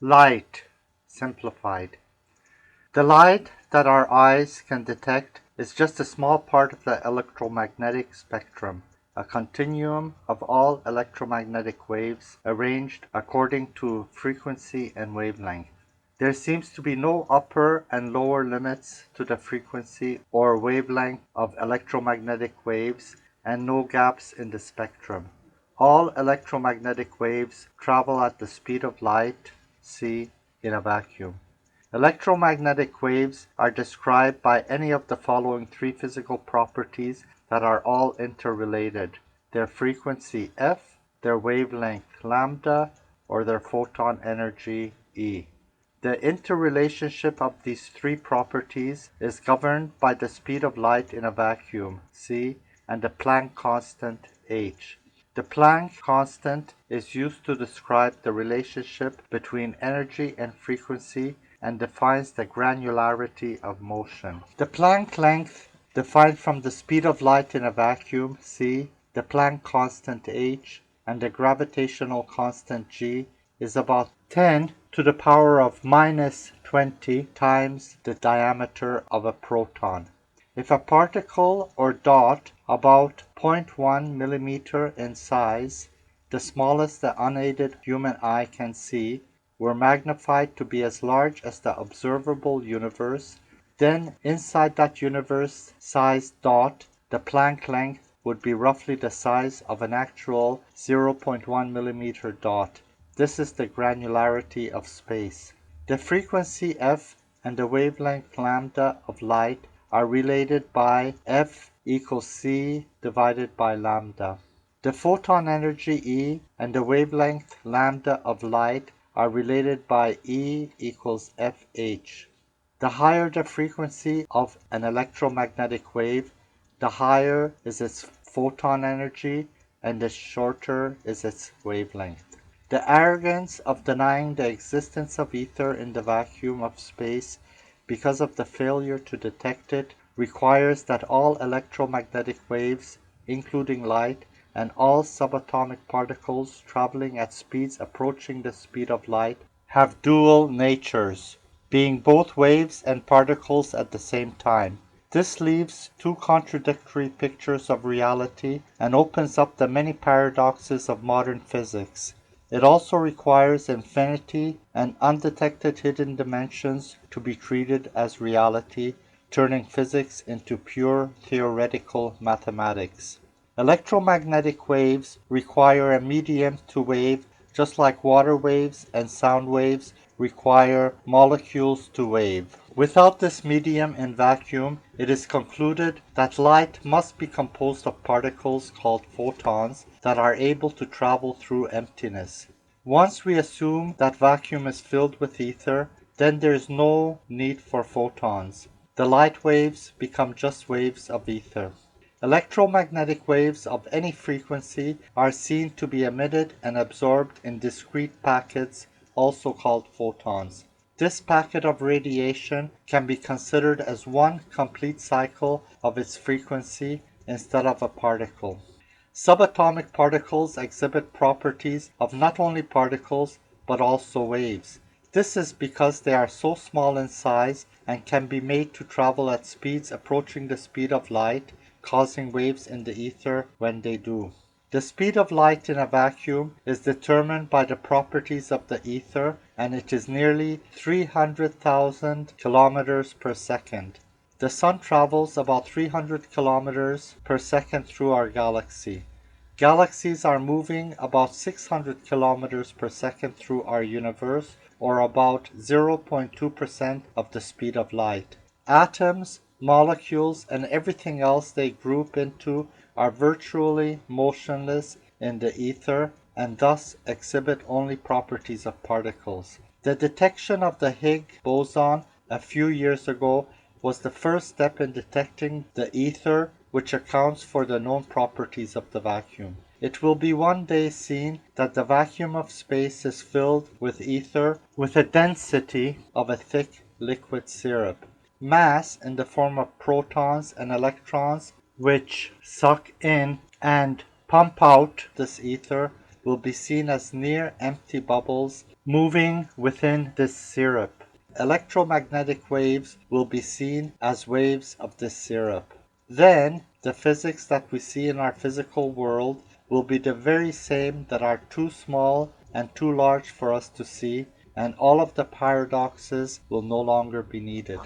Light, simplified. The light that our eyes can detect is just a small part of the electromagnetic spectrum, a continuum of all electromagnetic waves arranged according to frequency and wavelength. There seems to be no upper and lower limits to the frequency or wavelength of electromagnetic waves and no gaps in the spectrum. All electromagnetic waves travel at the speed of light, c, in a vacuum. Electromagnetic waves are described by any of the following three physical properties that are all interrelated: their frequency f, their wavelength lambda, or their photon energy E. The interrelationship of these three properties is governed by the speed of light in a vacuum, c, and the Planck constant, h. The Planck constant is used to describe the relationship between energy and frequency and defines the granularity of motion. The Planck length, defined from the speed of light in a vacuum, c, the Planck constant, h, and the gravitational constant, g, is about 10 to the power of minus 20 times the diameter of a proton. If a particle or dot about 0.1 millimeter in size, the smallest the unaided human eye can see, were magnified to be as large as the observable universe, then inside that universe-sized dot, the Planck length would be roughly the size of an actual 0.1 millimeter dot. This is the granularity of space. The frequency f and the wavelength lambda of light are related by f equals c divided by lambda. The photon energy E and the wavelength lambda of light are related by E equals fh. The higher the frequency of an electromagnetic wave, the higher is its photon energy and the shorter is its wavelength. The arrogance of denying the existence of ether in the vacuum of space because of the failure to detect it requires that all electromagnetic waves, including light, and all subatomic particles traveling at speeds approaching the speed of light have dual natures, being both waves and particles at the same time. This leaves two contradictory pictures of reality and opens up the many paradoxes of modern physics. It also requires infinity and undetected hidden dimensions to be treated as reality, turning physics into pure theoretical mathematics. Electromagnetic waves require a medium to wave, just like water waves and sound waves require molecules to wave. Without this medium in vacuum, it is concluded that light must be composed of particles called photons that are able to travel through emptiness. Once we assume that vacuum is filled with ether, then there is no need for photons. The light waves become just waves of ether. Electromagnetic waves of any frequency are seen to be emitted and absorbed in discrete packets, also called photons. This packet of radiation can be considered as one complete cycle of its frequency instead of a particle. Subatomic particles exhibit properties of not only particles but also waves. This is because they are so small in size and can be made to travel at speeds approaching the speed of light, causing waves in the ether when they do. The speed of light in a vacuum is determined by the properties of the ether, and it is nearly 300,000 kilometers per second. The sun travels about 300 kilometers per second through our galaxy. Galaxies are moving about 600 kilometers per second through our universe, or about 0.2% of the speed of light. Atoms, molecules, and everything else they group into are virtually motionless in the ether and thus exhibit only properties of particles. The detection of the Higgs boson a few years ago was the first step in detecting the ether, which accounts for the known properties of the vacuum. It will be one day seen that the vacuum of space is filled with ether with a density of a thick liquid syrup. Mass in the form of protons and electrons, which suck in and pump out this ether, will be seen as near empty bubbles moving within this syrup. Electromagnetic waves will be seen as waves of this syrup. Then, the physics that we see in our physical world will be the very same that are too small and too large for us to see, and all of the paradoxes will no longer be needed.